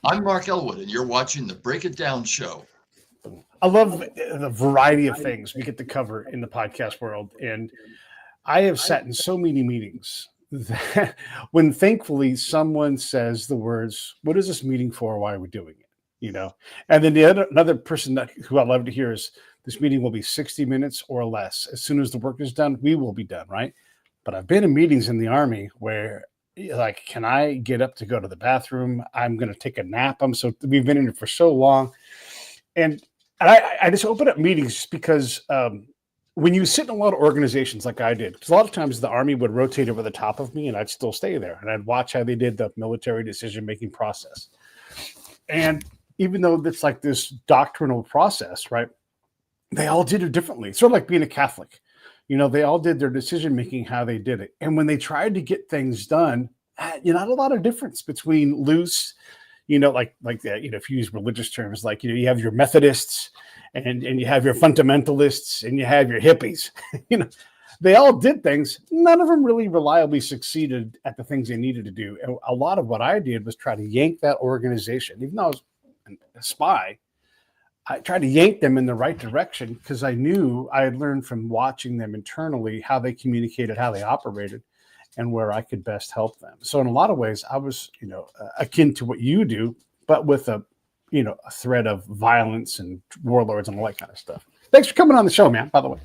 I'm Mark Ellwood, and you're watching the Break It Down show. I love the variety of things we get to cover in the podcast world. And I have sat in so many meetings that when thankfully someone says the words, "What is this meeting for? Why are we doing it?" And then another person who I love to hear is, "This meeting will be 60 minutes or less. As soon as the work is done, we will be done." Right. But I've been in meetings in the Army where, like, can I get up to go to the bathroom? I'm going to take a nap. We've been in it for so long. And I just open up meetings just because when you sit in a lot of organizations like I did, because a lot of times the Army would rotate over the top of me and I'd still stay there and I'd watch how they did the military decision-making process. And even though it's like this doctrinal process, right, they all did it differently. It's sort of like being a Catholic. They all did their decision-making, how they did it. And when they tried to get things done, not a lot of difference between loose, like that, if you use religious terms, like, you have your Methodists and you have your fundamentalists and you have your hippies, they all did things. None of them really reliably succeeded at the things they needed to do. And a lot of what I did was try to yank that organization, even though I was a spy. I tried to yank them in the right direction because I knew I had learned from watching them internally how they communicated, how they operated, and where I could best help them. So in a lot of ways, I was, akin to what you do, but with a threat of violence and warlords and all that kind of stuff. Thanks for coming on the show, man, by the way.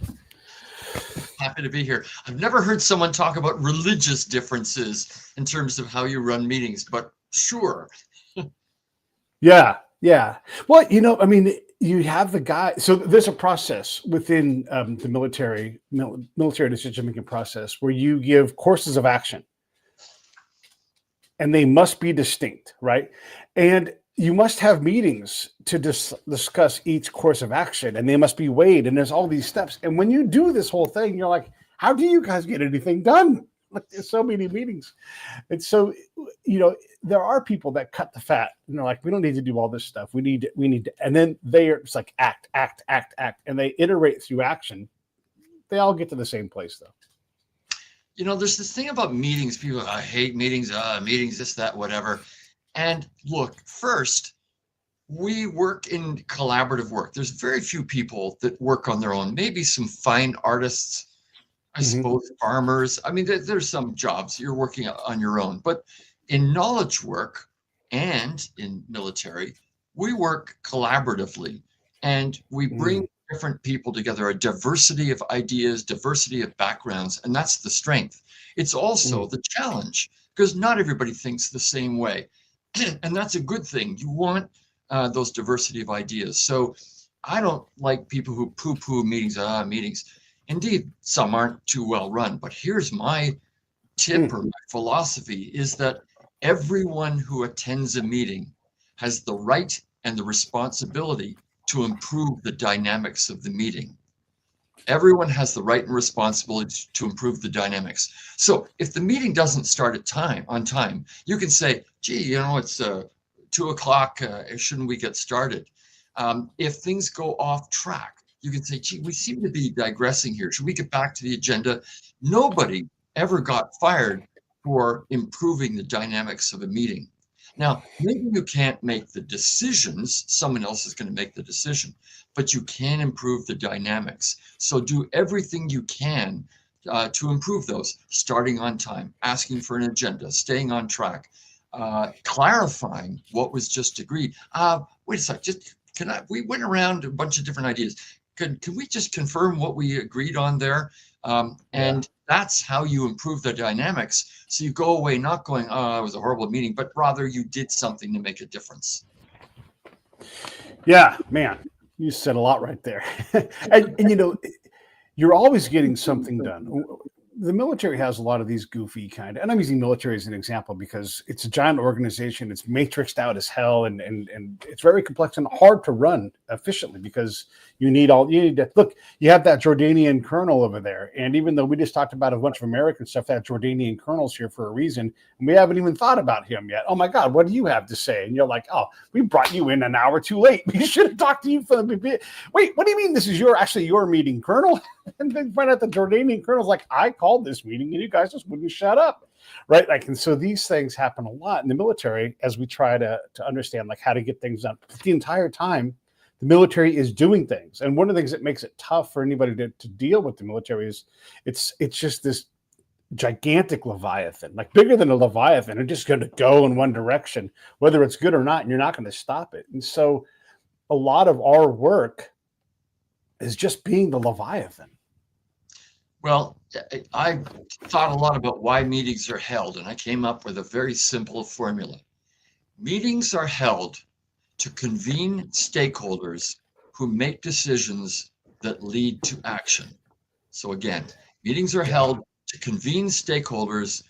Happy to be here. I've never heard someone talk about religious differences in terms of how you run meetings, but sure. Yeah. Well, you have the guy. So there's a process within the military decision-making process where you give courses of action, and they must be distinct, right? And you must have meetings to discuss each course of action, and they must be weighed. And there's all these steps. And when you do this whole thing, you're like, how do you guys get anything done? Like, there's so many meetings. And so, there are people that cut the fat and they're like, we don't need to do all this stuff. We need to, and then it's like act. And they iterate through action. They all get to the same place though. There's this thing about meetings. People, I hate meetings, meetings, this, that, whatever. And look, first, we work in collaborative work. There's very few people that work on their own. Maybe some fine artists, I suppose, farmers. I mean, there's some jobs you're working on your own, but in knowledge work and in military, we work collaboratively and we bring different people together, a diversity of ideas, diversity of backgrounds, and that's the strength. It's also the challenge because not everybody thinks the same way. And that's a good thing. You want those diversity of ideas. So I don't like people who poo-poo meetings. Indeed, some aren't too well run, but here's my tip or my philosophy is that everyone who attends a meeting has the right and the responsibility to improve the dynamics of the meeting. Everyone has the right and responsibility to improve the dynamics. So if the meeting doesn't start on time, you can say, gee, it's 2:00, shouldn't we get started? If things go off track, you can say, gee, we seem to be digressing here. Should we get back to the agenda? Nobody ever got fired for improving the dynamics of a meeting. Now, maybe you can't make the decisions. Someone else is going to make the decision, but you can improve the dynamics. So do everything you can to improve those, starting on time, asking for an agenda, staying on track, clarifying what was just agreed. Wait a sec, we went around a bunch of different ideas. Can we just confirm what we agreed on there? And that's how you improve the dynamics. So you go away not going, oh, it was a horrible meeting, but rather you did something to make a difference. Yeah, man, you said a lot right there. and you're always getting something done. The military has a lot of these goofy kind of, and I'm using military as an example because it's a giant organization. It's matrixed out as hell, and it's very complex and hard to run efficiently because you need to look. You have that Jordanian colonel over there, and even though we just talked about a bunch of American stuff, that Jordanian colonel's here for a reason, and we haven't even thought about him yet. Oh my God, what do you have to say? And you're like, oh, we brought you in an hour too late. We should have talked to you for the. Wait, what do you mean this is actually your meeting, Colonel? And then find out the Jordanian colonel's like, I called this meeting and you guys just wouldn't shut up. right? Like, and so these things happen a lot in the military as we try to understand like how to get things done. But the entire time, the military is doing things. And one of the things that makes it tough for anybody to deal with the military is it's just this gigantic Leviathan, like bigger than a Leviathan, and just going to go in one direction, whether it's good or not, and you're not going to stop it. And so a lot of our work is just being the Leviathan. Well, I thought a lot about why meetings are held, and I came up with a very simple formula. Meetings are held to convene stakeholders who make decisions that lead to action. So again, meetings are held to convene stakeholders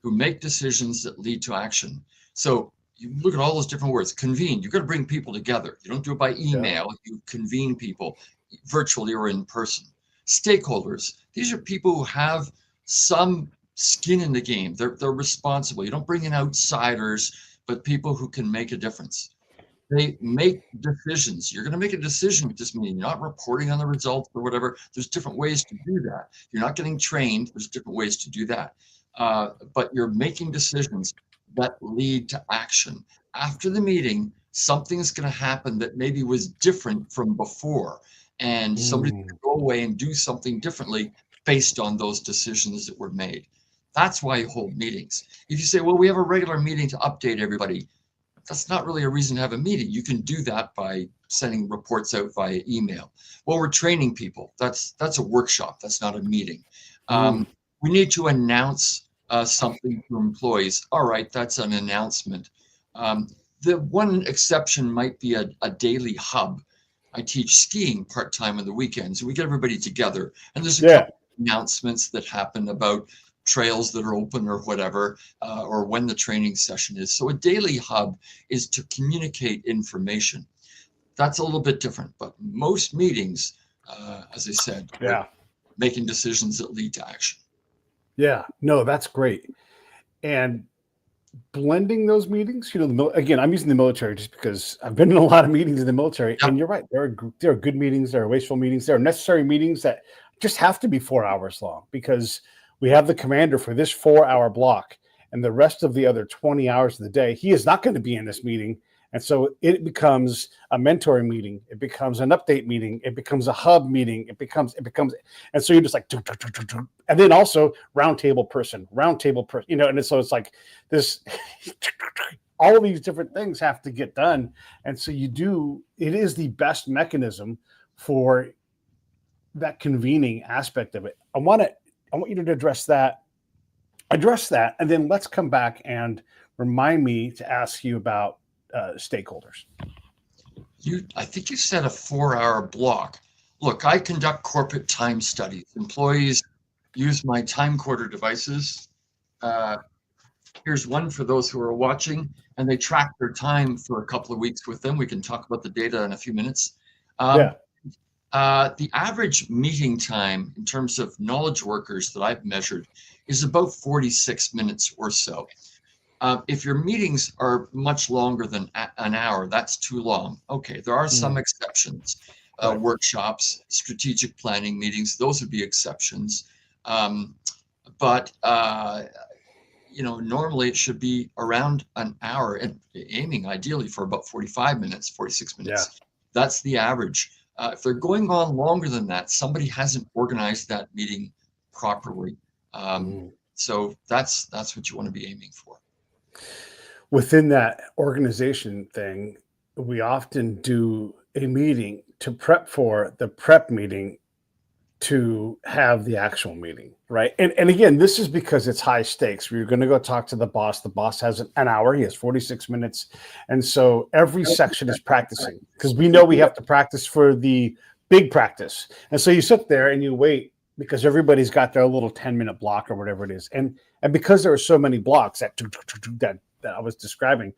who make decisions that lead to action. So you look at all those different words. Convene, you've got to bring people together. You don't do it by email. You convene people virtually or in person. Stakeholders, these are people who have some skin in the game. They're responsible. You don't bring in outsiders, but people who can make a difference. They make decisions. You're going to make a decision with this meeting. You're not reporting on the results or whatever. There's different ways to do that. You're not getting trained. There's different ways to do that. But you're making decisions that lead to action. After the meeting, something's going to happen that maybe was different from before. And somebody's going to go away and do something differently based on those decisions that were made. That's why you hold meetings. If you say, well, we have a regular meeting to update everybody, that's not really a reason to have a meeting. You can do that by sending reports out via email. Well, we're training people. That's a workshop. That's not a meeting. We need to announce something to employees. All right, that's an announcement. The one exception might be a daily hub. I teach skiing part-time on the weekends. We get everybody together, and there's a couple announcements that happen about trails that are open or whatever, or when the training session is. So a daily hub is to communicate information. That's a little bit different, but most meetings, as I said, making decisions that lead to action. Yeah, no, that's great. And blending those meetings, again, I'm using the military just because I've been in a lot of meetings in the military, and you're right. There are good meetings, there are wasteful meetings, there are necessary meetings that just have to be 4 hours long because we have the commander for this 4-hour block, and the rest of the other 20 hours of the day, he is not going to be in this meeting. And so it becomes a mentoring meeting. It becomes an update meeting. It becomes a hub meeting. It becomes, and so you're just like, and then also roundtable person, and so it's like this, all of these different things have to get done. And so it is the best mechanism for that convening aspect of it. I want you to address that, and then let's come back and remind me to ask you about stakeholders. I think you said a 4-hour block. Look, I conduct corporate time studies. Employees use my TimeCorder devices. Here's one for those who are watching, and they track their time for a couple of weeks with them. We can talk about the data in a few minutes. The average meeting time in terms of knowledge workers that I've measured is about 46 minutes or so. If your meetings are much longer than an hour, that's too long. Okay, there are some exceptions. Workshops, strategic planning meetings, those would be exceptions. But normally it should be around an hour, and aiming ideally for about 45 minutes, 46 minutes. Yeah. That's the average. If they're going on longer than that, somebody hasn't organized that meeting properly. So that's what you want to be aiming for. Within that organization thing, we often do a meeting to prep for the prep meeting to have the actual meeting, right? And again, this is because it's high stakes. We're going to go talk to the boss. The boss has an hour. He has 46 minutes. And so every section is practicing because we know we have to practice for the big practice. And so you sit there and you wait because everybody's got their little 10-minute block or whatever it is. And because there are so many blocks that I was describing,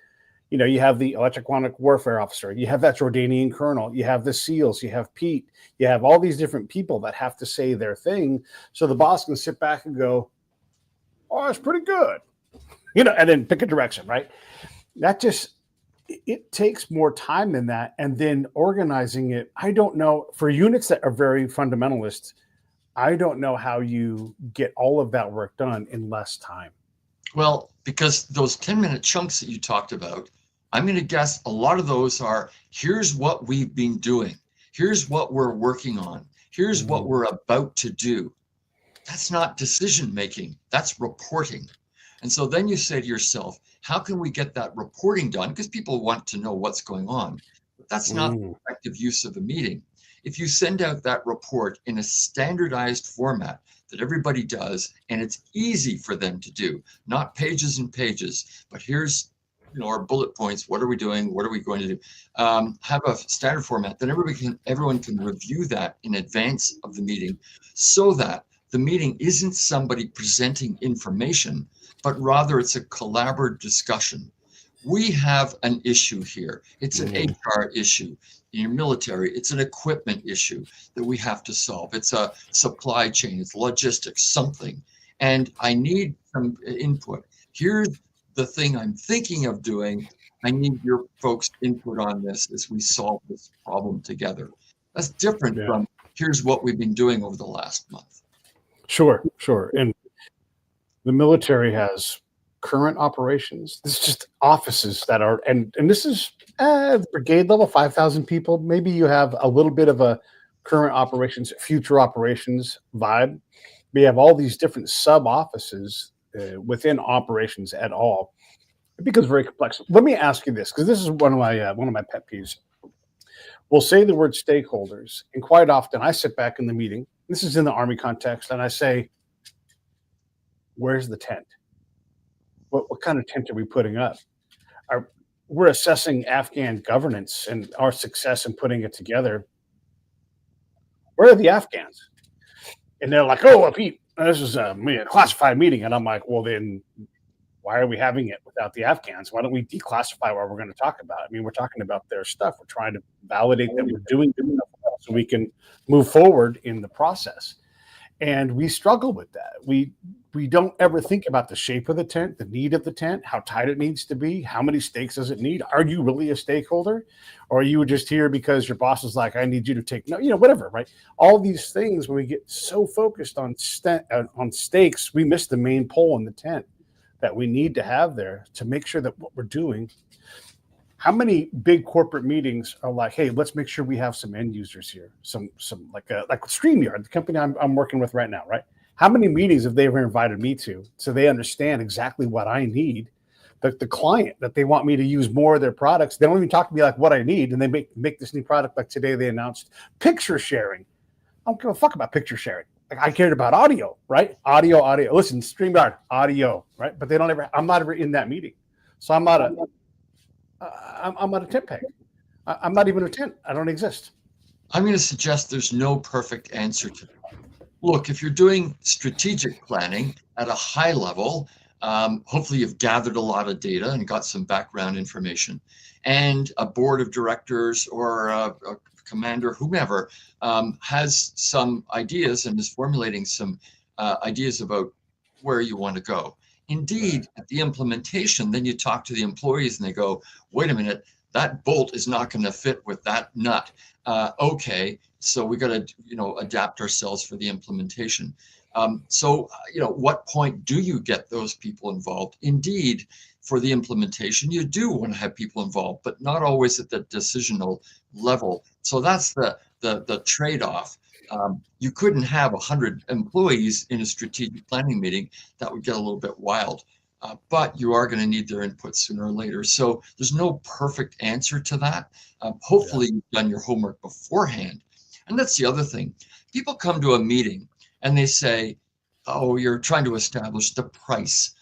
you have the electronic warfare officer, you have that Jordanian colonel, you have the SEALs, you have Pete, you have all these different people that have to say their thing. So the boss can sit back and go, oh, it's pretty good, and then pick a direction, right? It takes more time than that. And then organizing it, I don't know, for units that are very fundamentalist, I don't know how you get all of that work done in less time. Well, because those 10-minute chunks that you talked about, I'm going to guess a lot of those are, here's what we've been doing. Here's what we're working on. Here's what Mhm. we're about to do. That's not decision making, that's reporting. And so then you say to yourself, how can we get that reporting done? Because people want to know what's going on. But that's not Mm. effective use of a meeting. If you send out that report in a standardized format that everybody does, and it's easy for them to do, not pages and pages, but here's our bullet points. What are we doing? What are we going to do? Have a standard format, then everyone can review that in advance of the meeting, so that the meeting isn't somebody presenting information, but rather it's a collaborative discussion. We have an issue here. It's an Mm. HR issue. In your military, it's an equipment issue that we have to solve. It's a supply chain, it's logistics, something. And I need some input. Here's the thing I'm thinking of doing. I need your folks' input on this as we solve this problem together. That's different Yeah. from here's what we've been doing over the last month. Sure, sure. And the military has current operations. This is just offices that are, and this is brigade level, 5,000 people. Maybe you have a little bit of a current operations, future operations vibe. We have all these different sub offices within operations at all. It becomes very complex. Let me ask you this, because this is one of my pet peeves. We'll say the word stakeholders, and quite often I sit back in the meeting. This is in the Army context, and I say, "Where's the tent? What kind of tent are we putting up? Are, we're assessing Afghan governance and our success in putting it together. Where are the Afghans?" And they're like, "Oh, well, Pete, this is a classified meeting." And I'm like, "Well, then why are we having it without the Afghans? Why don't we declassify what we're going to talk about? I mean, we're talking about their stuff. We're trying to validate that we're doing enough well so we can move forward in the process." And we struggle with that. We don't ever think about the shape of the tent, the need of the tent, how tight it needs to be, how many stakes does it need? Are you really a stakeholder, or are you just here because your boss is like, "I need you to take no," whatever, right? All these things, when we get so focused on on stakes, we miss the main pole in the tent that we need to have there to make sure that what we're doing. How many big corporate meetings are like, "Hey, let's make sure we have some end users here, some like StreamYard, the company I'm working with right now, right? How many meetings have they ever invited me to so they understand exactly what I need? The client that they want me to use more of their products, they don't even talk to me like what I need, and they make this new product. Like today, they announced picture sharing. I don't give a fuck about picture sharing. Like I cared about audio, right? Audio. Listen, StreamYard, audio, right? But they don't ever. I'm not ever in that meeting, so I'm not a tent peg. I'm not even a tent. I don't exist. I'm going to suggest there's no perfect answer to that. Look, if you're doing strategic planning at a high level, hopefully you've gathered a lot of data and got some background information, and a board of directors or a commander, whomever, has some ideas and is formulating some ideas about where you want to go. Indeed, at the implementation, then you talk to the employees and they go, wait a minute, that bolt is not going to fit with that nut. Okay, so we got to adapt ourselves for the implementation. What point do you get those people involved? Indeed, for the implementation, you do want to have people involved, but not always at the decisional level. So that's the trade-off. You couldn't have 100 employees in a strategic planning meeting. That would get a little bit wild. But you are going to need their input sooner or later. So there's no perfect answer to that. Yeah. Hopefully you've done your homework beforehand. And that's the other thing. People come to a meeting and they say, oh, you're trying to establish the price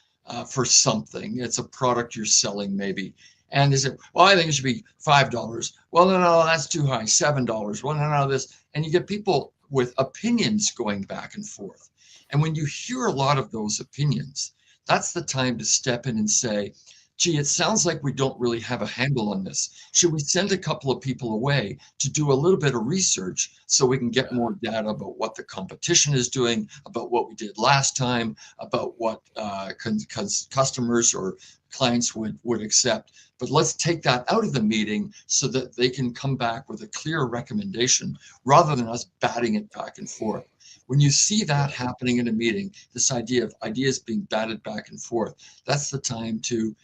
for something. It's a product you're selling maybe. And they say, well, I think it should be $5. Well, no, that's too high. $7. Well, no, this. And you get people with opinions going back and forth. And when you hear a lot of those opinions, that's the time to step in and say, gee, it sounds like we don't really have a handle on this. Should we send a couple of people away to do a little bit of research so we can get more data about what the competition is doing, about what we did last time, about what customers or clients would accept? But let's take that out of the meeting so that they can come back with a clear recommendation rather than us batting it back and forth. When you see that happening in a meeting, this idea of ideas being batted back and forth, that's the time to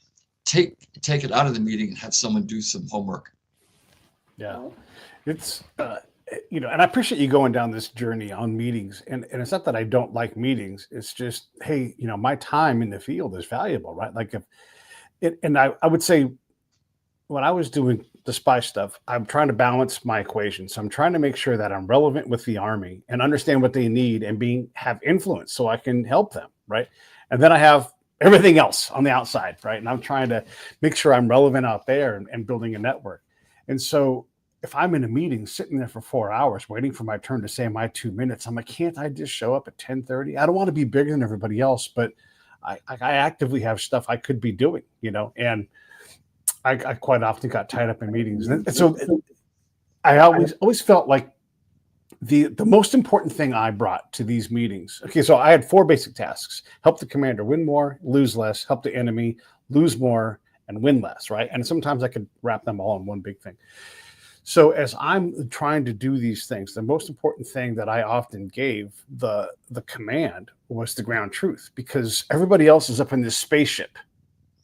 take it out of the meeting and have someone do some homework. Yeah, it's and I appreciate you going down this journey on meetings. And it's not that I don't like meetings. It's just, hey, my time in the field is valuable, right? Like I would say when I was doing the spy stuff, I'm trying to balance my equation. So I'm trying to make sure that I'm relevant with the Army and understand what they need and have influence so I can help them, right? And then I have everything else on the outside, right? And I'm trying to make sure I'm relevant out there and building a network. And so if I'm in a meeting sitting there for 4 hours waiting for my turn to say my 2 minutes, I'm like, can't I just show up at 10:30? I don't want to be bigger than everybody else, but I actively have stuff I could be doing, and I quite often got tied up in meetings. And so I always felt like the most important thing I brought to these meetings. Okay, so I had 4 basic tasks: help the commander win more, lose less; help the enemy lose more and win less, right? And sometimes I could wrap them all in one big thing. So as I'm trying to do these things, the most important thing that I often gave the command was the ground truth, because everybody else is up in this spaceship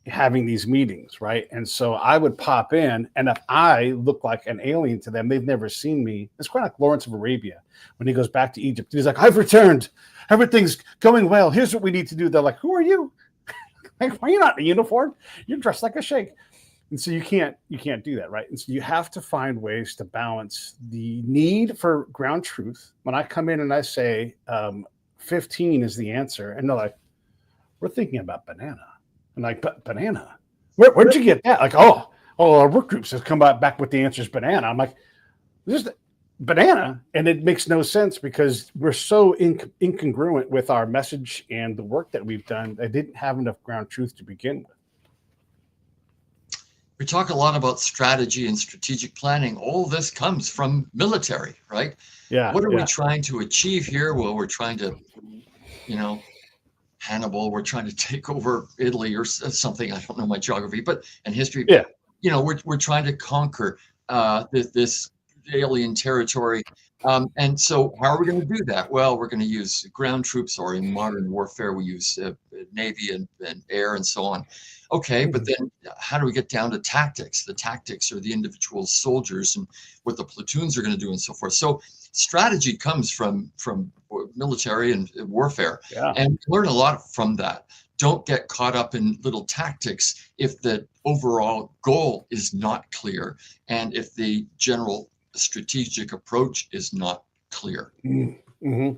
having these meetings, right? And so I would pop in, and if I look like an alien to them, they've never seen me. It's quite like Lawrence of Arabia when he goes back to Egypt. He's like, I've returned. Everything's going well. Here's what we need to do. They're like, who are you? Like, why are you not in a uniform? You're dressed like a sheikh. And so you can't do that, right? And so you have to find ways to balance the need for ground truth. When I come in and I say 15 is the answer, and they're like, we're thinking about banana. And like, banana? Where'd you get that? Like, oh, our work groups have come back with the answer is banana. I'm like, just banana? And it makes no sense because we're so incongruent with our message and the work that we've done. I didn't have enough ground truth to begin with. We talk a lot about strategy and strategic planning. All this comes from military, right? Yeah. What are we trying to achieve here? Well, we're trying to, Hannibal, we're trying to take over Italy or something. I don't know my geography, and history. Yeah. We're trying to conquer this alien territory. And so how are we going to do that? Well, we're going to use ground troops, or in modern warfare, we use Navy and air and so on. Okay, but then how do we get down to tactics? The tactics are the individual soldiers and what the platoons are going to do and so forth. So strategy comes from military and warfare, and learn a lot from that. Don't get caught up in little tactics if the overall goal is not clear and if the general strategic approach is not clear. Mm-hmm.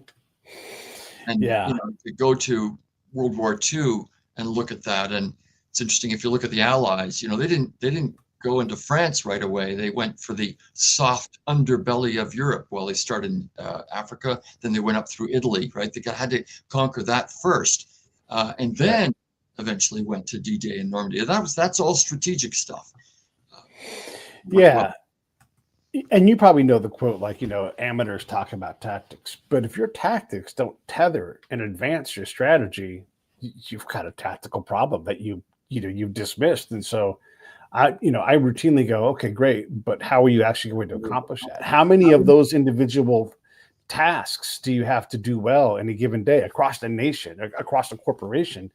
And to go to World War II and look at that, and it's interesting if you look at the Allies, they didn't go into France right away. They went for the soft underbelly of Europe. Well, they started in Africa, then they went up through Italy, right? They had to conquer that first, and then eventually went to D-Day and Normandy. That's all strategic stuff. And you probably know the quote, like, amateurs talk about tactics, but if your tactics don't tether and advance your strategy, you've got a tactical problem that you've dismissed. And so I routinely go, okay, great, but how are you actually going to accomplish that? How many of those individual tasks do you have to do well in a given day across the nation, across a corporation?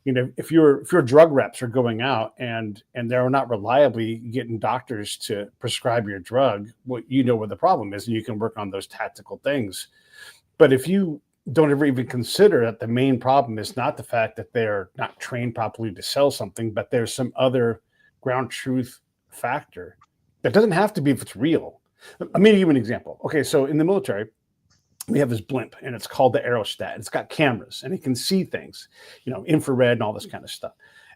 If your drug reps are going out and they're not reliably getting doctors to prescribe your drug, well, where the problem is, and you can work on those tactical things. But if you don't ever even consider that the main problem is not the fact that they're not trained properly to sell something, but there's some other ground truth factor that doesn't have to be if it's real. Let me give you an example. Okay, so in the military, we have this blimp, and it's called the aerostat. It's got cameras, and it can see things, infrared and all this kind of stuff.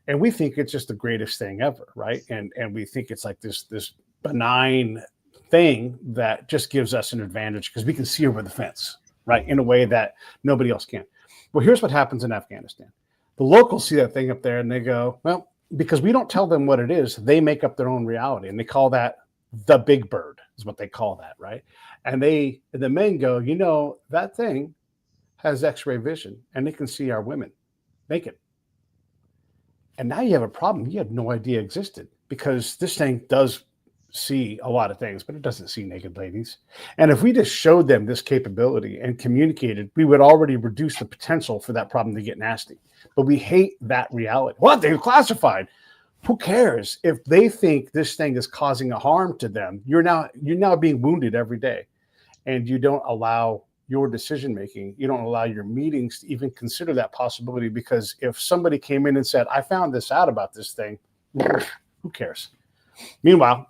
And we think it's just the greatest thing ever, right? And we think it's like this benign thing that just gives us an advantage because we can see over the fence, right, in a way that nobody else can. Well, here's what happens in Afghanistan. The locals see that thing up there, and they go, well, because we don't tell them what it is, they make up their own reality, and they call that the big bird is what they call that, right? And the men go, that thing has X-ray vision, and they can see our women naked. And now you have a problem you had no idea existed, because this thing does see a lot of things, but it doesn't see naked ladies. And if we just showed them this capability and communicated, we would already reduce the potential for that problem to get nasty. But we hate that reality. What? They're classified. Who cares? If they think this thing is causing a harm to them, you're now being wounded every day. And you don't allow your decision making, you don't allow your meetings to even consider that possibility, because if somebody came in and said, I found this out about this thing, who cares? Meanwhile,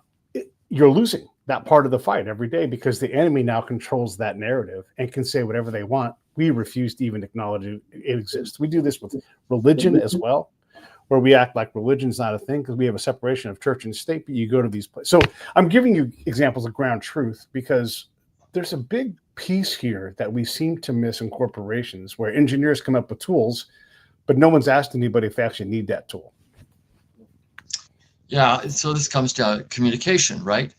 you're losing that part of the fight every day, because the enemy now controls that narrative and can say whatever they want. We refuse to even acknowledge it exists. We do this with religion as well, where we act like religion's not a thing because we have a separation of church and state, but you go to these places. So I'm giving you examples of ground truth because there's a big piece here that we seem to miss in corporations, where engineers come up with tools, but no one's asked anybody if they actually need that tool. Yeah, so this comes to communication, right?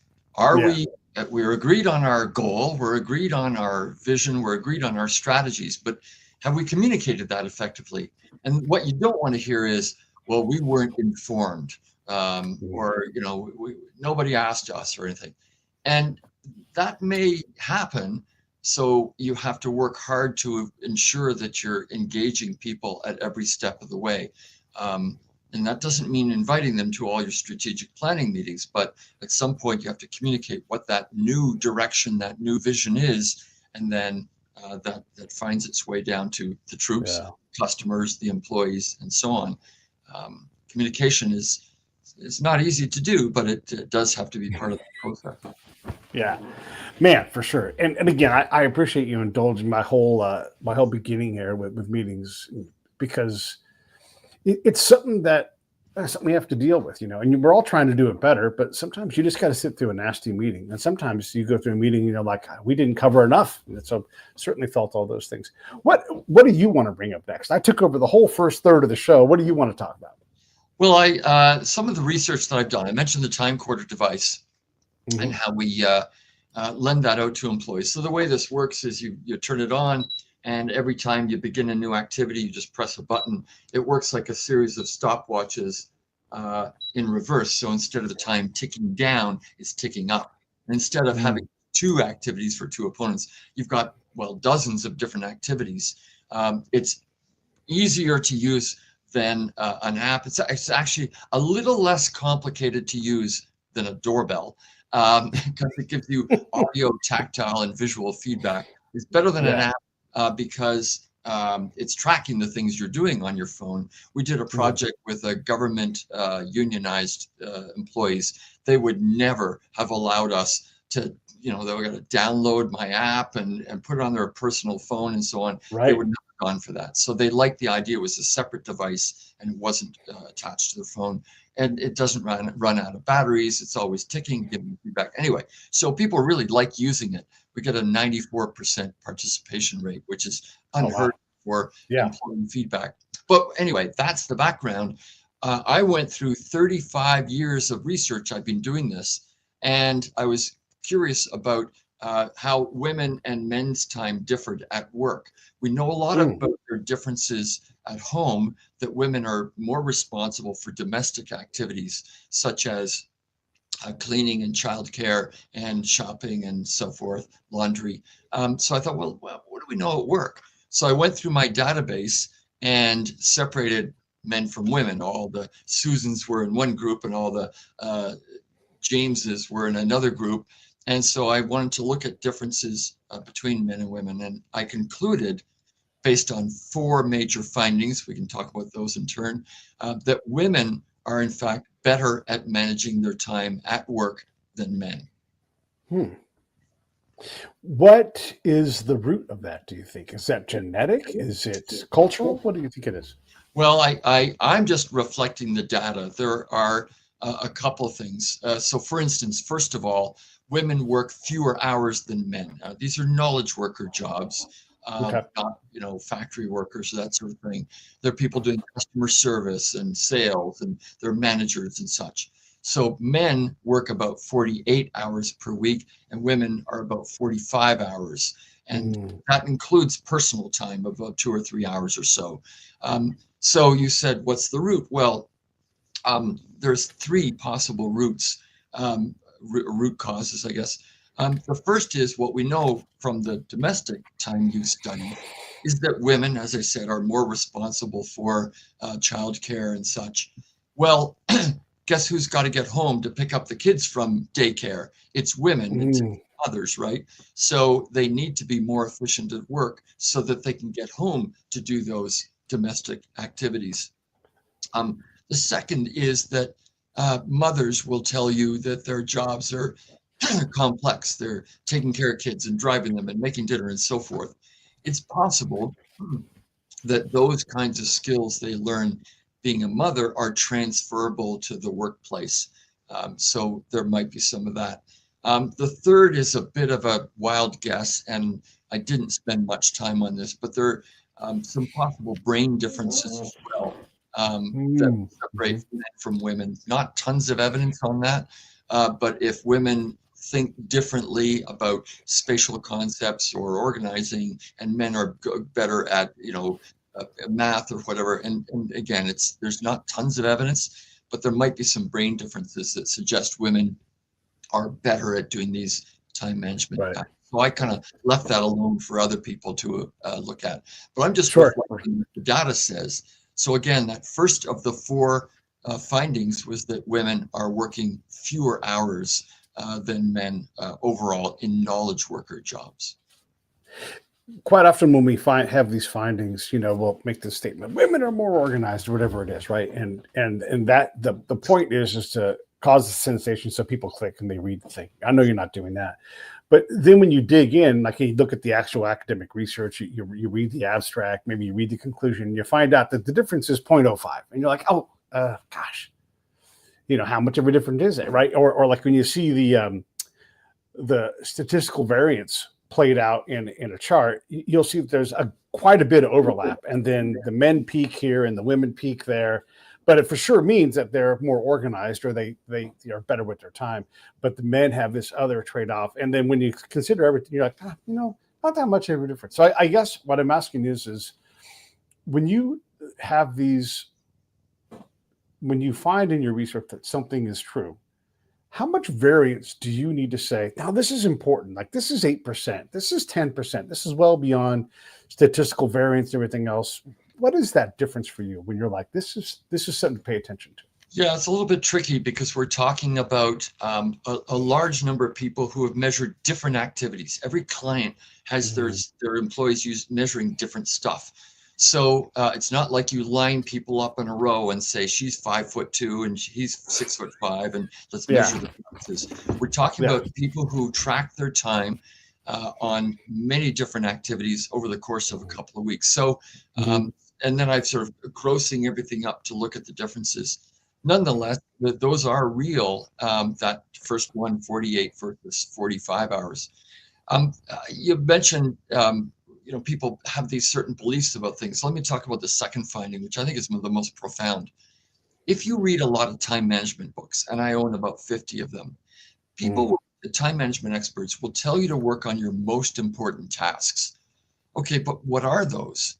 We're agreed on our goal, we're agreed on our vision, we're agreed on our strategies, but have we communicated that effectively? And what you don't want to hear is, well, we weren't informed, or nobody asked us or anything. And that may happen. So you have to work hard to ensure that you're engaging people at every step of the way. And that doesn't mean inviting them to all your strategic planning meetings, but at some point you have to communicate what that new direction, that new vision is, and then that finds its way down to the troops, customers, the employees, and so on. Communication is not easy to do, but it does have to be part of the process. Yeah, man, for sure. And again, I appreciate you indulging my whole beginning here with meetings, because it's something we have to deal with, and we're all trying to do it better, but sometimes you just got to sit through a nasty meeting. And sometimes you go through a meeting, like, we didn't cover enough. And so certainly felt all those things. What do you want to bring up next? I took over the whole first third of the show. What do you want to talk about? Well, some of the research that I've done, I mentioned the TimeCorder device, mm-hmm. and how we lend that out to employees. So the way this works is you turn it on, and every time you begin a new activity, you just press a button. It works like a series of stopwatches in reverse. So instead of the time ticking down, it's ticking up. And instead of having two activities for two opponents, you've got, dozens of different activities. It's easier to use than an app. It's actually a little less complicated to use than a doorbell, because it gives you audio, tactile, and visual feedback. It's better than an app because it's tracking the things you're doing on your phone. We did a project with a government unionized employees. They would never have allowed us to, they were going to download my app and put it on their personal phone and so on. Right. They would not have gone for that. So they liked the idea it was a separate device and it wasn't attached to the phone. And it doesn't run out of batteries. It's always ticking, giving feedback. Anyway, so people really like using it. We get a 94% participation rate, which is unheard for employee feedback. But anyway, that's the background. I went through 35 years of research. I've been doing this, and I was curious about how women and men's time differed at work. We know a lot about their differences at home, that women are more responsible for domestic activities such as cleaning and childcare and shopping and so forth, laundry. So I thought, well, what do we know at work? So I went through my database and separated men from women. All the Susans were in one group and all the Jameses were in another group. And so I wanted to look at differences between men and women. And I concluded, based on 4 major findings, we can talk about those in turn, that women are in fact better at managing their time at work than men. What is the root of that, do you think? Is that genetic? Is it cultural? What do you think it is? Well, I'm just reflecting the data. There are a couple of things. So for instance, first of all, women work fewer hours than men. These are knowledge worker jobs. Not factory workers, that sort of thing. They're people doing customer service and sales, and they're managers and such. So men work about 48 hours per week, and women are about 45 hours. And that includes personal time of about 2 or 3 hours or so. So you said, what's the root? Well, there's 3 possible roots. root causes, I guess. The first is what we know from the domestic time use study is that women, as I said, are more responsible for childcare and such. Well, guess who's got to get home to pick up the kids from daycare? It's women, it's mothers, right? So they need to be more efficient at work so that they can get home to do those domestic activities. The second is that mothers will tell you that their jobs are complex. They're taking care of kids and driving them and making dinner and so forth. It's possible that those kinds of skills they learn being a mother are transferable to the workplace. So there might be some of that. The third is a bit of a wild guess, and I didn't spend much time on this, but there are some possible brain differences as well that separate men from women. Not tons of evidence on that, but if women think differently about spatial concepts or organizing, and men are better at, math or whatever. And again, there's not tons of evidence, but there might be some brain differences that suggest women are better at doing these time management. Right. So I kind of left that alone for other people to look at. But I'm just reflecting what the data says. So again, that first of the four findings was that women are working fewer hours than men overall in knowledge worker jobs. Quite often when we have these findings, we'll make this statement: women are more organized, or whatever it is, right? And that the point is to cause a sensation so people click and they read the thing. I know you're not doing that, but then when you dig in, like you look at the actual academic research, you read the abstract, maybe you read the conclusion, you find out that the difference is 0.05, and you're like, oh, gosh, how much of a difference is it, right? Or like when you see the statistical variance played out in a chart, you'll see that there's quite a bit of overlap, and then the men peak here and the women peak there. But it for sure means that they're more organized, or they are better with their time. But the men have this other trade-off. And then when you consider everything, you're like, not that much of a difference. So I guess what I'm asking is when you have when you find in your research that something is true, how much variance do you need to say, now this is important, like this is 8%, this is 10%, this is well beyond statistical variance and everything else? What is that difference for you when you're like, this is something to pay attention to? Yeah, it's a little bit tricky because we're talking about a large number of people who have measured different activities. Every client has their employees measuring different stuff. So it's not like you line people up in a row and say, she's 5'2" and he's 6'5", and let's measure the differences. We're talking about people who track their time on many different activities over the course of a couple of weeks. So, and then I've sort of grossing everything up to look at the differences. Nonetheless, those are real, that first one, 48 versus 45 hours. You mentioned, people have these certain beliefs about things. Let me talk about the second finding, which I think is the most profound. If you read a lot of time management books, and I own about 50 of them, the time management experts will tell you to work on your most important tasks. Okay, but what are those?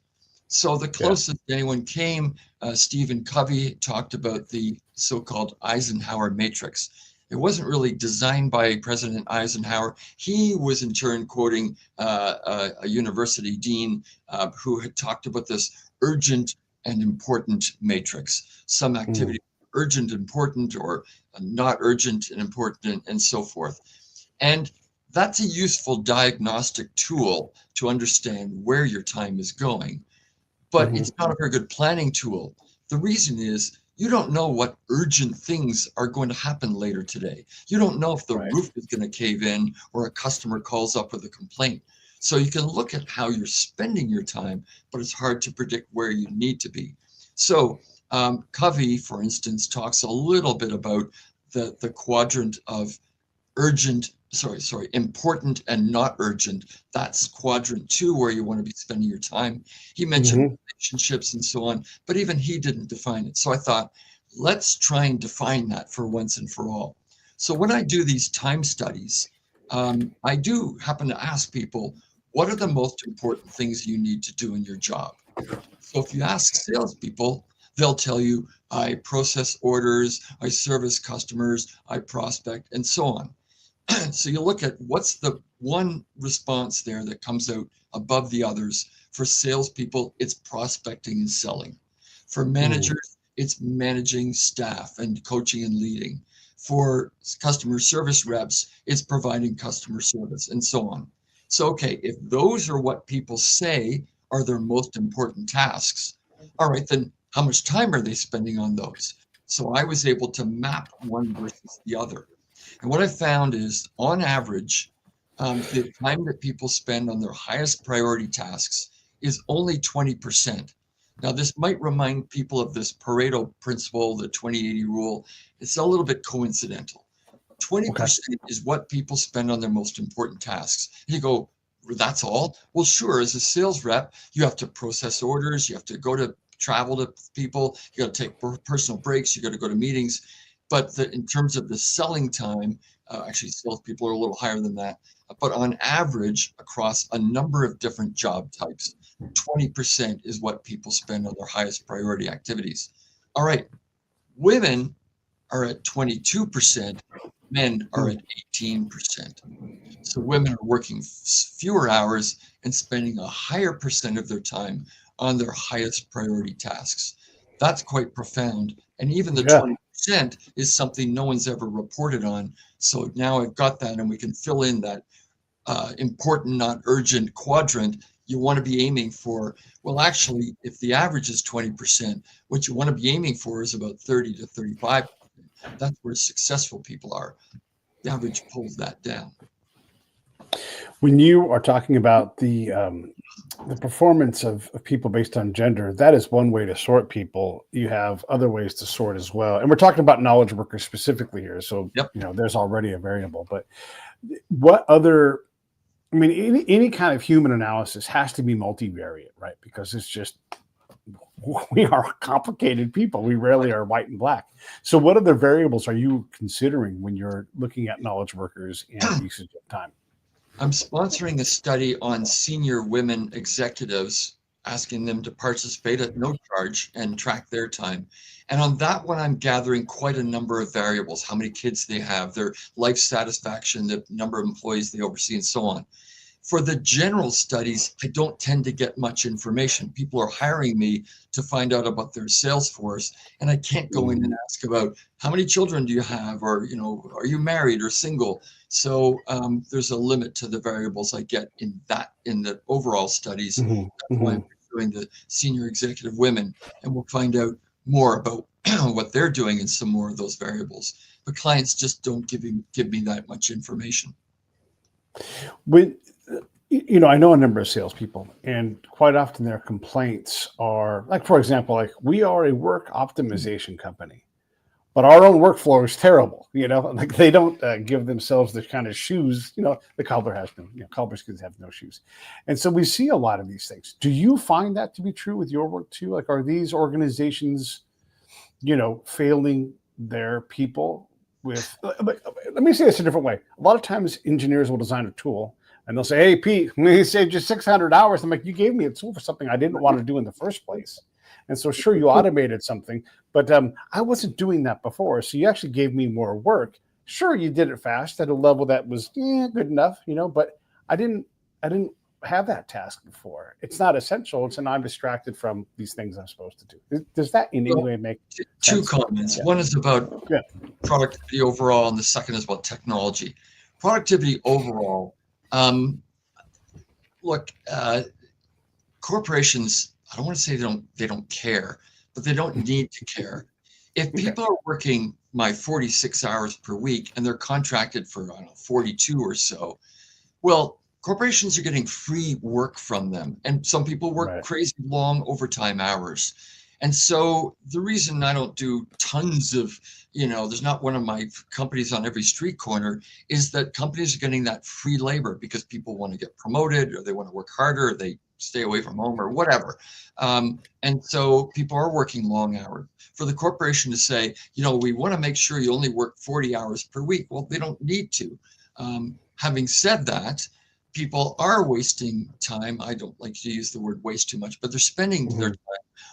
So the closest anyone came, Stephen Covey talked about the so-called Eisenhower matrix. It wasn't really designed by President Eisenhower. He was in turn quoting a university dean who had talked about this urgent and important matrix. Some activity urgent, important, or not urgent and important, and so forth. And that's a useful diagnostic tool to understand where your time is going. But it's not a very good planning tool. The reason is you don't know what urgent things are going to happen later today. You don't know if the roof is going to cave in or a customer calls up with a complaint. So you can look at how you're spending your time, but it's hard to predict where you need to be. So Covey, for instance, talks a little bit about the quadrant of important and not urgent. That's quadrant 2, where you want to be spending your time. He mentioned relationships and so on, but even he didn't define it. So I thought, let's try and define that for once and for all. So when I do these time studies, I do happen to ask people, what are the most important things you need to do in your job? So if you ask salespeople, They'll tell you, I process orders, I service customers, I prospect, and so on. So you look at what's the one response there that comes out above the others. For salespeople, it's prospecting and selling. For managers, it's managing staff and coaching and leading. For customer service reps, it's providing customer service and so on. So, okay, if those are what people say are their most important tasks, all right, then how much time are they spending on those? So I was able to map one versus the other. And what I found is, on average, the time that people spend on their highest priority tasks is only 20%. Now, this might remind people of this Pareto principle, the 20-80 rule. It's a little bit coincidental. 20% is what people spend on their most important tasks. And you go, that's all? Well, sure. As a sales rep, you have to process orders. You have to go to travel to people. You got to take personal breaks. You got to go to meetings. But in terms of the selling time, actually, salespeople are a little higher than that. But on average, across a number of different job types, 20% is what people spend on their highest priority activities. All right, women are at 22%, men are at 18%. So women are working fewer hours and spending a higher percent of their time on their highest priority tasks. That's quite profound. And even the 20% is something no one's ever reported on. So now I've got that, and we can fill in that important, not urgent quadrant. You want to be aiming for, well, actually, if the average is 20%, what you want to be aiming for is about 30 to 35%. That's where successful people are. The average pulls that down. When you are talking about the performance of people based on gender, that is one way to sort people. You have other ways to sort as well. And we're talking about knowledge workers specifically here. So, there's already a variable. But what other, I mean, any kind of human analysis has to be multivariate, right? Because it's just, we are complicated people. We rarely are white and black. So what other variables are you considering when you're looking at knowledge workers and usage of time? I'm sponsoring a study on senior women executives, asking them to participate at no charge and track their time. And on that one, I'm gathering quite a number of variables: how many kids they have, their life satisfaction, the number of employees they oversee, and so on. For the general studies, I don't tend to get much information. People are hiring me to find out about their sales force, and I can't go in and ask about how many children do you have, or, are you married or single? So there's a limit to the variables I get in the overall studies. That's why I'm doing the senior executive women, and we'll find out more about what they're doing in some more of those variables. But clients just don't give me that much information. I know a number of salespeople, and quite often their complaints are, like, for example, like, we are a work optimization company, but our own workflow is terrible. Like, they don't give themselves the kind of shoes, the cobbler has no, cobbler's kids have no shoes. And so we see a lot of these things. Do you find that to be true with your work too? Like, are these organizations, failing their people with, let me say this a different way. A lot of times engineers will design a tool, and they'll say, hey, Pete, we saved you 600 hours. I'm like, you gave me a tool for something I didn't want to do in the first place. And so, sure, you automated something, but I wasn't doing that before. So you actually gave me more work. Sure, you did it fast at a level that was good enough, but I didn't have that task before. It's not essential. And I'm distracted from these things I'm supposed to do. Does that in any way make two sense? comments? Yeah. One is about productivity overall, and the second is about technology. Productivity overall. Look, corporations, I don't want to say they don't care, but they don't need to care. If people are working my 46 hours per week and they're contracted for 42 or so, well, corporations are getting free work from them, and some people work crazy long overtime hours. And so the reason I don't do tons of, there's not one of my companies on every street corner, is that companies are getting that free labor because people want to get promoted, or they want to work harder, or they stay away from home, or whatever. And so people are working long hours. For the corporation to say, we want to make sure you only work 40 hours per week, well, they don't need to. Having said that, people are wasting time. I don't like to use the word waste too much, but they're spending their time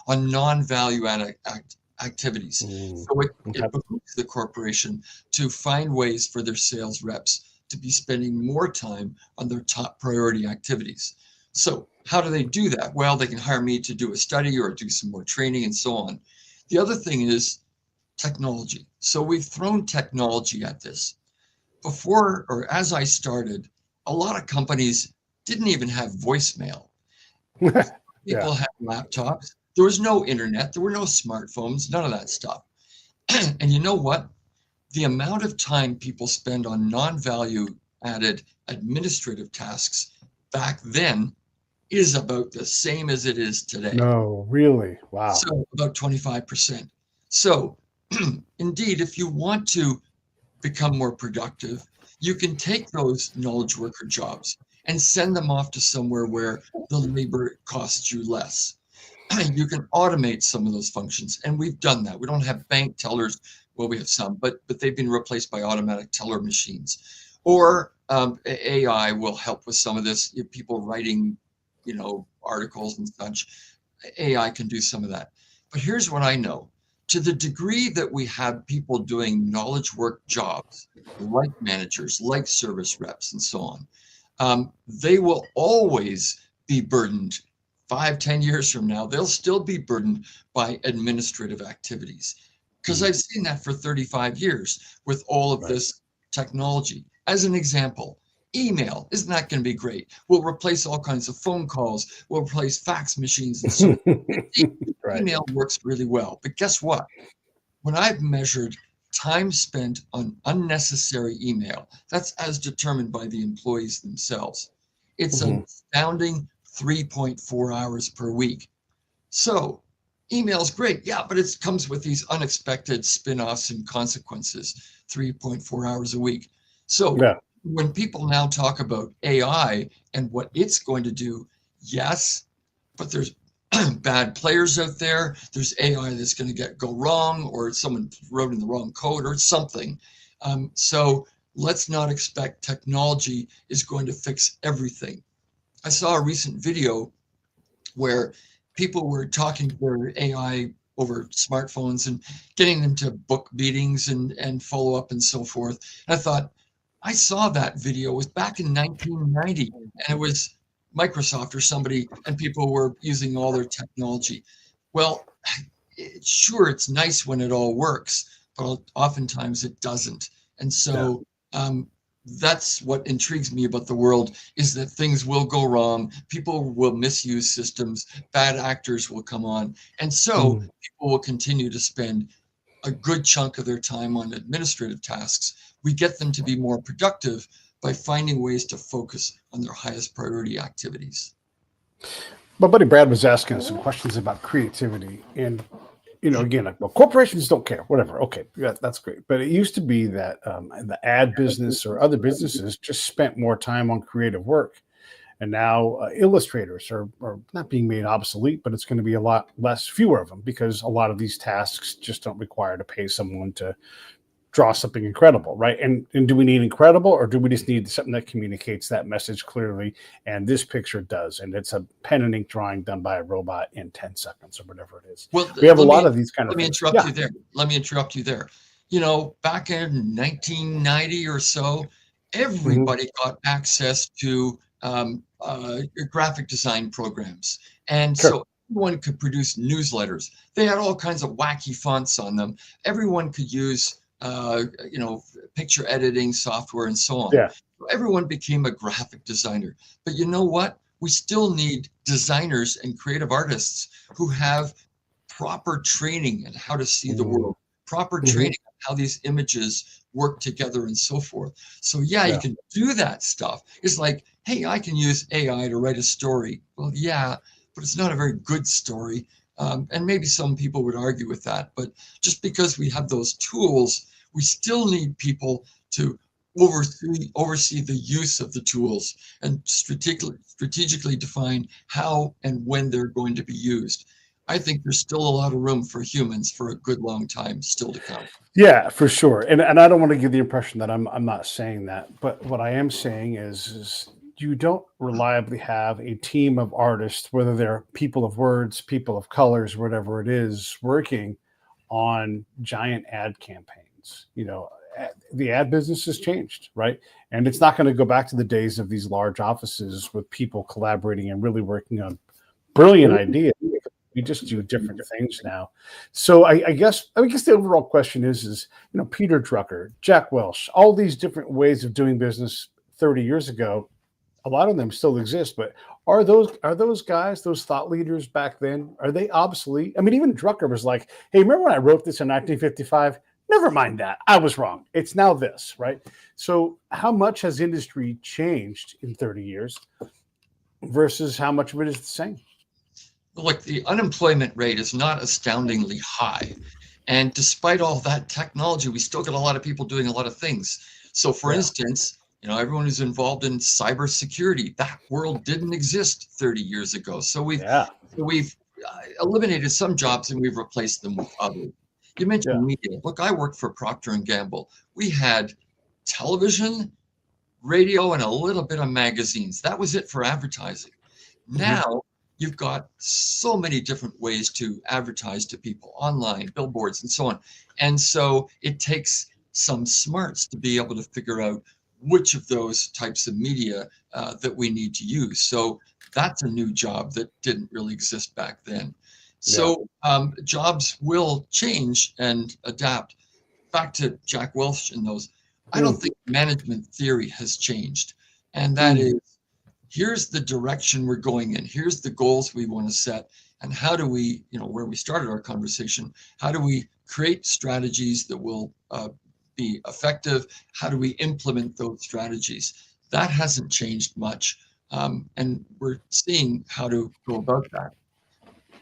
on non-value added activities. So Okay. it behooves the corporation to find ways for their sales reps to be spending more time on their top priority activities. So how do they do that? Well, they can hire me to do a study or do some more training and so on. The other thing is technology. So we've thrown technology at this. Before or as I started, a lot of companies didn't even have voicemail. Yeah. People had laptops. There was no internet. There were no smartphones, none of that stuff. And you know what? The amount of time people spend on non-value added administrative tasks back then is about the same as it is today. No, really. Wow. So about 25%. So indeed, if you want to become more productive, you can take those knowledge worker jobs and send them off to somewhere where the labor costs you less. You can automate some of those functions, and we've done that. We don't have bank tellers. Well, we have some, but they've been replaced by automatic teller machines. Or AI will help with some of this. People writing, articles and such. AI can do some of that. But here's what I know. To the degree that we have people doing knowledge work jobs, like managers, like service reps, and so on, they will always be burdened 5, 10 years from now. They'll still be burdened by administrative activities. Because I've seen that for 35 years with all of this technology. As an example, email is not going to be great. We'll replace all kinds of phone calls. We'll replace fax machines and so on. Email works really well. But guess what? When I've measured time spent on unnecessary email, that's as determined by the employees themselves. It's an astounding 3.4 hours per week. So email's great. Yeah, but it comes with these unexpected spin-offs and consequences, 3.4 hours a week. So when people now talk about AI and what it's going to do, yes, but there's bad players out there. There's AI that's going to go wrong, or someone wrote in the wrong code or something. So let's not expect technology is going to fix everything. I saw a recent video where people were talking to their AI over smartphones and getting them to book meetings and follow up and so forth. And I thought, I saw that video. It was back in 1990, and it was Microsoft or somebody, and people were using all their technology. Well, sure, it's nice when it all works, but oftentimes it doesn't. And so that's what intrigues me about the world, is that things will go wrong. People will misuse systems. Bad actors will come on. And so people will continue to spend a good chunk of their time on administrative tasks. We get them to be more productive by finding ways to focus on their highest priority activities. My buddy Brad was asking some questions about creativity, and again, like, well, corporations don't care, whatever. Okay, that's great. But it used to be that the ad business or other businesses just spent more time on creative work. And now illustrators are not being made obsolete, but it's going to be a lot fewer of them, because a lot of these tasks just don't require to pay someone to draw something incredible, right? And do we need incredible, or do we just need something that communicates that message clearly? And this picture does, and it's a pen and ink drawing done by a robot in 10 seconds or whatever it is. Well, we have a lot of these kind of things. Let me interrupt you there. Back in 1990 or so, everybody got access to graphic design programs. And so everyone could produce newsletters. They had all kinds of wacky fonts on them. Everyone could use picture editing software and so on. Yeah. Everyone became a graphic designer. But you know what? We still need designers and creative artists who have proper training in how to see the world, proper training on how these images work together and so forth. So you can do that stuff. It's like, hey, I can use AI to write a story. Well, yeah, but it's not a very good story. And maybe some people would argue with that, but just because we have those tools, we still need people to oversee the use of the tools and strategically define how and when they're going to be used. I think there's still a lot of room for humans for a good long time still to come. Yeah, for sure. And I don't want to give the impression that I'm not saying that, but what I am saying is you don't reliably have a team of artists, whether they're people of words, people of colors, whatever it is, working on giant ad campaigns. The ad business has changed, right? And it's not going to go back to the days of these large offices with people collaborating and really working on brilliant ideas. We just do different things now. So I guess the overall question is Peter Drucker, Jack Welch, all these different ways of doing business 30 years ago, a lot of them still exist, but are those guys, those thought leaders back then, are they obsolete? I mean, even Drucker was like, hey, remember when I wrote this in 1955? Never mind that. I was wrong. It's now this, right? So how much has industry changed in 30 years versus how much of it is the same? Look, the unemployment rate is not astoundingly high. And despite all that technology, we still get a lot of people doing a lot of things. So for instance, everyone who's involved in cybersecurity, that world didn't exist 30 years ago. So we've eliminated some jobs and we've replaced them with others. You mentioned media. Look, I worked for Procter and Gamble. We had television, radio, and a little bit of magazines. That was it for advertising. Now you've got so many different ways to advertise to people, online, billboards, and so on. And so it takes some smarts to be able to figure out which of those types of media that we need to use. So that's a new job that didn't really exist back then. So jobs will change and adapt. Back to Jack Welch and those, I don't think management theory has changed. And that is, here's the direction we're going in. Here's the goals we want to set. And how do we, where we started our conversation, how do we create strategies that will be effective? How do we implement those strategies? That hasn't changed much. And we're seeing how to go about that.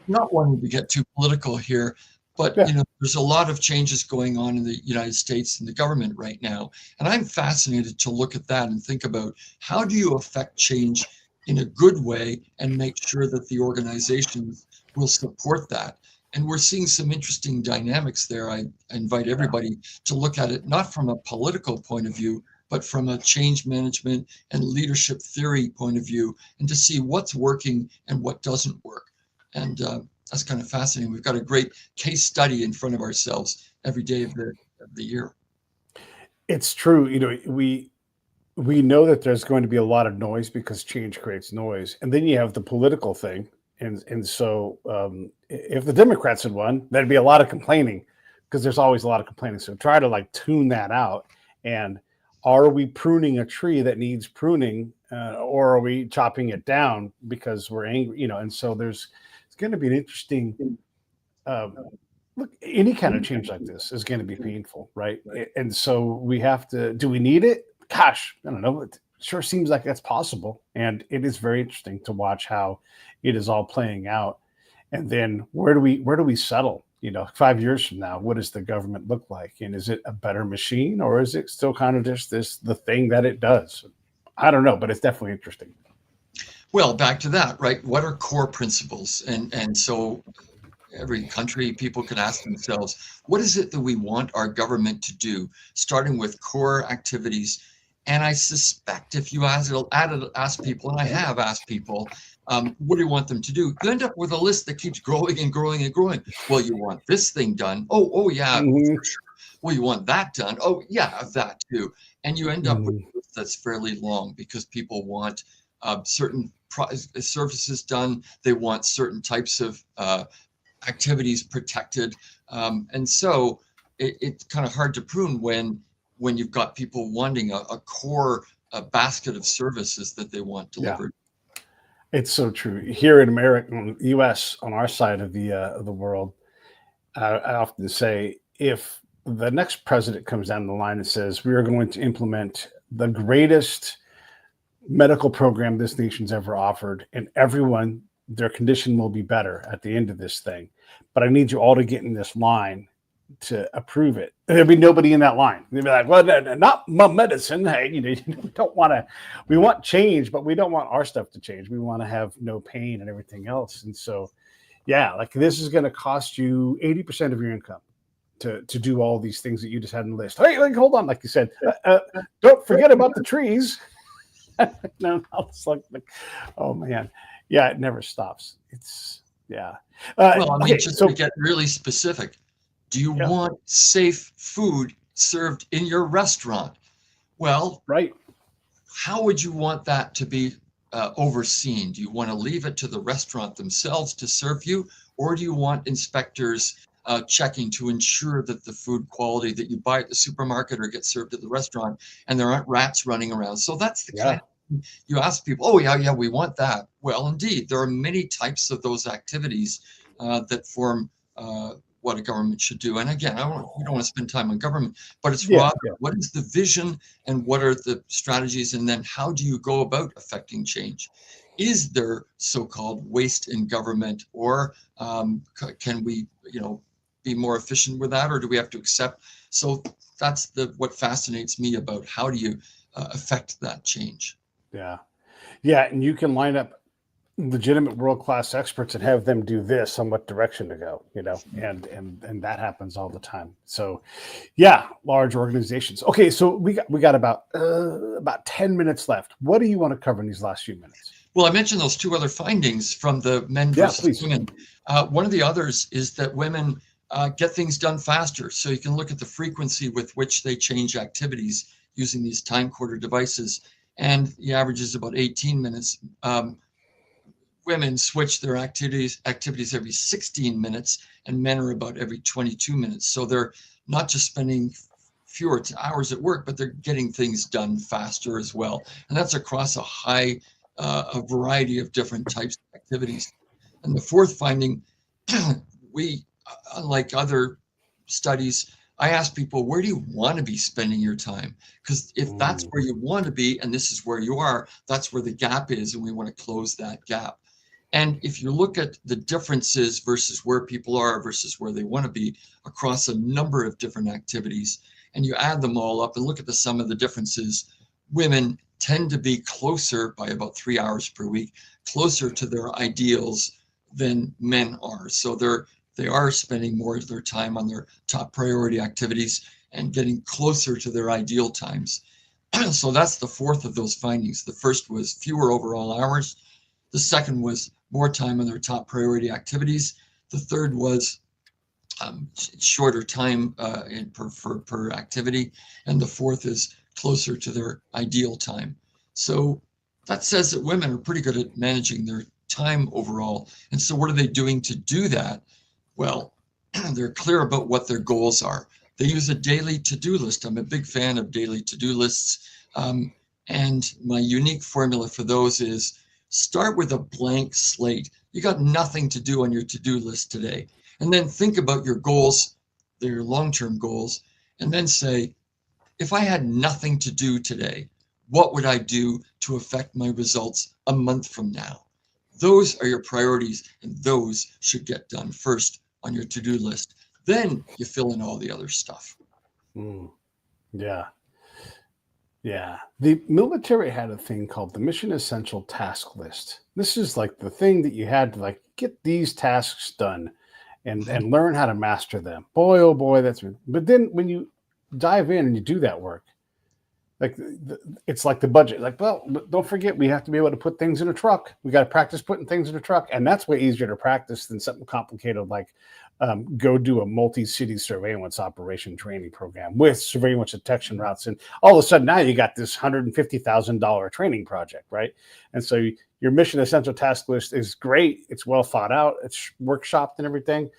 Not wanting to get too political here, but there's a lot of changes going on in the United States and the government right now. And I'm fascinated to look at that and think about how do you affect change in a good way and make sure that the organizations will support that. And we're seeing some interesting dynamics there. I invite everybody to look at it, not from a political point of view, but from a change management and leadership theory point of view, and to see what's working and what doesn't work. And that's kind of fascinating. We've got a great case study in front of ourselves every day of the year. It's true. We know that there's going to be a lot of noise because change creates noise. And then you have the political thing. And so if the Democrats had won, there'd be a lot of complaining because there's always a lot of complaining. So try to tune that out. And are we pruning a tree that needs pruning or are we chopping it down because we're angry? And so it's going to be an interesting look. Any kind of change like this is going to be painful, right? And so we have to. Do we need it? Gosh, I don't know. It sure seems like that's possible, and it is very interesting to watch how it is all playing out. And then where do we settle? 5 years from now, what does the government look like? And is it a better machine, or is it still kind of just the thing that it does? I don't know, but it's definitely interesting. Well, back to that, right? What are core principles? And so every country, people can ask themselves, what is it that we want our government to do, starting with core activities? And I suspect if you ask people, and I have asked people, what do you want them to do? You end up with a list that keeps growing and growing and growing. Well, you want this thing done. Oh yeah, for sure. Well, you want that done. Oh yeah, that too. And you end up with a list that's fairly long because people want certain services done. They want certain types of activities protected. And so it's kind of hard to prune when you've got people wanting a core basket of services that they want delivered. Yeah. It's so true. Here in America, U.S., on our side of the world, I often say, if the next president comes down the line and says, we are going to implement the greatest medical program this nation's ever offered, and everyone, their condition will be better at the end of this thing, but I need you all to get in this line to approve it. There'll be nobody in that line. They'll be like, well, no, not my medicine. Hey, you don't want to, we want change, but we don't want our stuff to change. We want to have no pain and everything else. And so, yeah, this is going to cost you 80% of your income to do all these things that you just had in the list. Hey, hold on. Like you said, don't forget about the trees. No, it's like, oh man, yeah, it never stops. It's yeah. Well, I mean, Okay, just to so get really specific, do you yeah, want safe food served in your restaurant? Well, right. how would you want that to be overseen? Do you want to leave it to the restaurant themselves to serve you, or do you want inspectors checking to ensure that the food quality that you buy at the supermarket or get served at the restaurant and there aren't rats running around? So that's the kind Yeah, of you ask people, oh yeah, yeah, we want that. Well, indeed, there are many types of those activities that form what a government should do. And again, we don't want to spend time on government, but it's yeah, rather yeah. what is the vision and what are the strategies, and then how do you go about affecting change? Is there so-called waste in government, or can we, be more efficient with that, or do we have to accept? So that's what fascinates me about how do you affect that change. Yeah. Yeah, and you can line up legitimate world class experts and have them do this on what direction to go, and that happens all the time. So, yeah, large organizations. Okay, so we got about 10 minutes left. What do you want to cover in these last few minutes? Well, I mentioned those two other findings from the men Yeah, versus please. women. One of the others is that women get things done faster. So you can look at the frequency with which they change activities using these TimeCorder devices, and the average is about 18 minutes. Women switch their activities every 16 minutes, and men are about every 22 minutes. So they're not just spending fewer hours at work, but they're getting things done faster as well. And that's across a variety of different types of activities. And the fourth finding, we, unlike other studies, I ask people, where do you want to be spending your time? Because if that's Mm, where you want to be, and this is where you are, that's where the gap is, and we want to close that gap. And if you look at the differences versus where people are versus where they want to be across a number of different activities, and you add them all up and look at the sum of the differences, women tend to be closer by about 3 hours per week, closer to their ideals than men are. So they are spending more of their time on their top priority activities and getting closer to their ideal times. So that's the fourth of those findings. The first was fewer overall hours. The second was more time on their top priority activities. The third was shorter time per activity. And the fourth is closer to their ideal time. So that says that women are pretty good at managing their time overall. And so what are they doing to do that? Well, they're clear about what their goals are. They use a daily to-do list. I'm a big fan of daily to-do lists. And my unique formula for those is start with a blank slate. You got nothing to do on your to-do list today. And then think about your goals, your long-term goals, and then say, if I had nothing to do today, what would I do to affect my results a month from now? Those are your priorities, and those should get done first on your to-do list. Then you fill in all the other stuff. mm, yeah. Yeah. The military had a thing called the Mission Essential Task List. This is like the thing that you had to like get these tasks done and learn how to master them. Boy, oh boy, but then when you dive in and you do that work, like it's like the budget. Like, well, but don't forget we have to be able to put things in a truck. We got to practice putting things in a truck, and that's way easier to practice than something complicated like go do a multi-city surveillance operation training program with surveillance detection routes. And all of a sudden now you got this $150,000 training project, right? And so your mission essential task list is great. It's well thought out. It's workshopped and everything.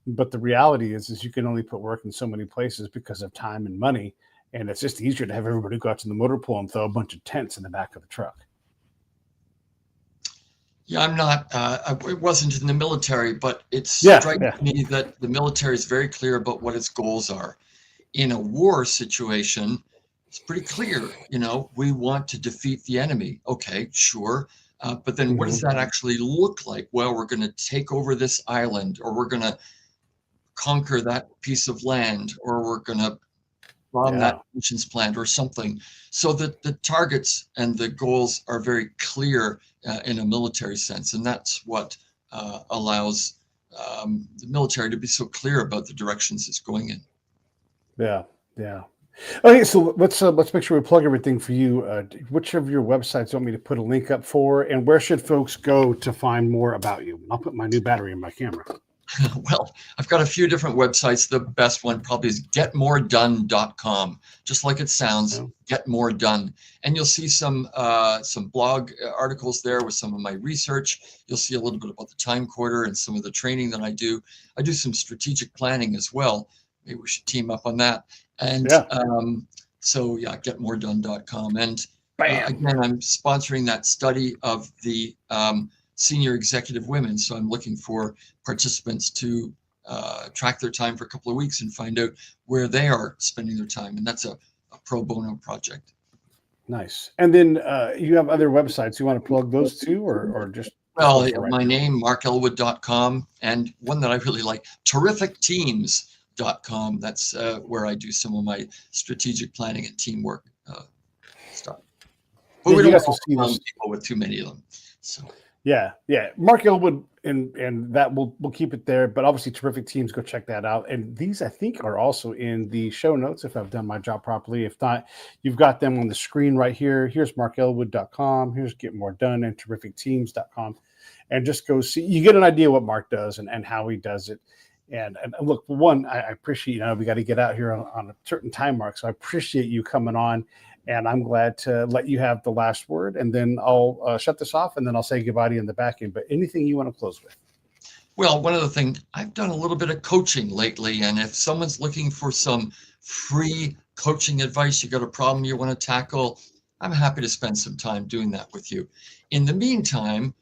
But the reality is you can only put work in so many places because of time and money. And it's just easier to have everybody go out to the motor pool and throw a bunch of tents in the back of the truck. Yeah, I'm not, it wasn't in the military, but it Yeah, strikes yeah, me that the military is very clear about what its goals are. In a war situation, it's pretty clear, we want to defeat the enemy. Okay, sure. But then what does hmm that actually look like? Well, we're going to take over this island, or we're going to conquer that piece of land, or we're going to bomb that yeah, nation's plant or something. So that the targets and the goals are very clear in a military sense. And that's what allows the military to be so clear about the directions it's going in. yeah, yeah. Okay, so let's make sure we plug everything for you. Which of your websites do you want me to put a link up for, and where should folks go to find more about you? I'll put my new battery in my camera. Well, I've got a few different websites. The best one probably is getmoredone.com, just like it sounds, Yeah. get more done. And you'll see some blog articles there with some of my research. You'll see a little bit about the TimeCorder and some of the training that I do. I do some strategic planning as well. Maybe we should team up on that. And Yeah. so yeah, getmoredone.com. And Bam. again, I'm sponsoring that study of the senior executive women. So I'm looking for participants to track their time for a couple of weeks and find out where they are spending their time. And that's a pro bono project. Nice. And then you have other websites. You want to plug those too, or just? Well, my name, markellwood.com, and one that I really like, terrificteams.com. That's where I do some of my strategic planning and teamwork stuff. But we don't want people with too many of them. So. Yeah. Mark Ellwood, and that we'll keep it there. But obviously, Terrific Teams, go check that out. And these, I think, are also in the show notes if I've done my job properly. If not, you've got them on the screen right here. Here's markellwood.com. Here's Get More Done and terrificteams.com. And just go see. You get an idea what Mark does and how he does it. And look, one, I appreciate, we got to get out here on a certain time mark. So I appreciate you coming on. And I'm glad to let you have the last word, and then I'll shut this off, and then I'll say goodbye to you in the back end. But anything you want to close with? Well, one of the things, I've done a little bit of coaching lately, and if someone's looking for some free coaching advice, you got a problem you want to tackle, I'm happy to spend some time doing that with you. In the meantime,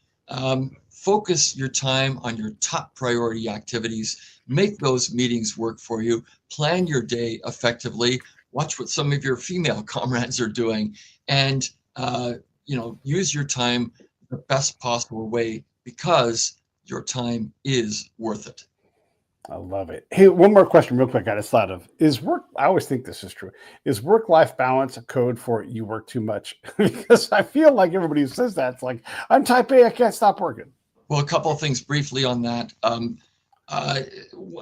focus your time on your top priority activities, make those meetings work for you, plan your day effectively. Watch what some of your female comrades are doing, and use your time the best possible way, because your time is worth it. I love it. Hey, one more question real quick I just thought of. I always think this is true. Is work-life balance a code for you work too much? Because I feel like everybody who says that, it's like, I'm type A, I can't stop working. Well, a couple of things briefly on that.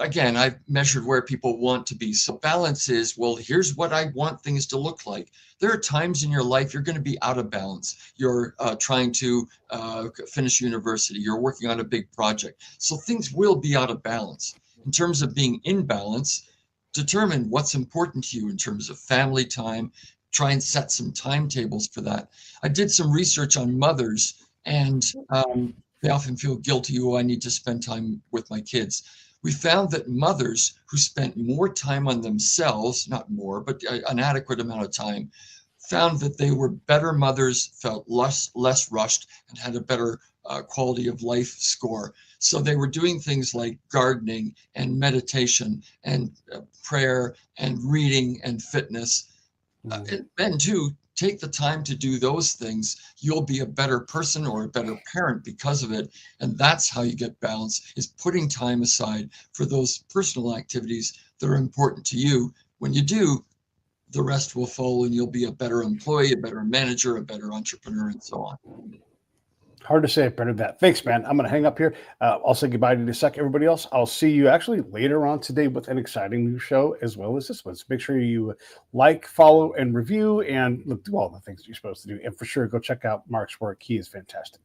Again, I've measured where people want to be. So balance is, well, here's what I want things to look like. There are times in your life you're going to be out of balance. You're trying to finish university. You're working on a big project. So things will be out of balance. In terms of being in balance, determine what's important to you in terms of family time. Try and set some timetables for that. I did some research on mothers, and they often feel guilty, I need to spend time with my kids. We found that mothers who spent more time on themselves, not more, but an adequate amount of time, found that they were better mothers, felt less rushed, and had a better quality of life score. So they were doing things like gardening and meditation and prayer and reading and fitness. Men too, take the time to do those things. You'll be a better person or a better parent because of it. And that's how you get balance, is putting time aside for those personal activities that are important to you. When you do, the rest will follow, and you'll be a better employee, a better manager, a better entrepreneur, and so on. Hard to say it better than that. Thanks, man. I'm going to hang up here. I'll say goodbye to you in a sec, everybody else. I'll see you actually later on today with an exciting new show as well as this one. So make sure you like, follow, and review, and look, do all the things you're supposed to do. And for sure, go check out Mark's work. He is fantastic.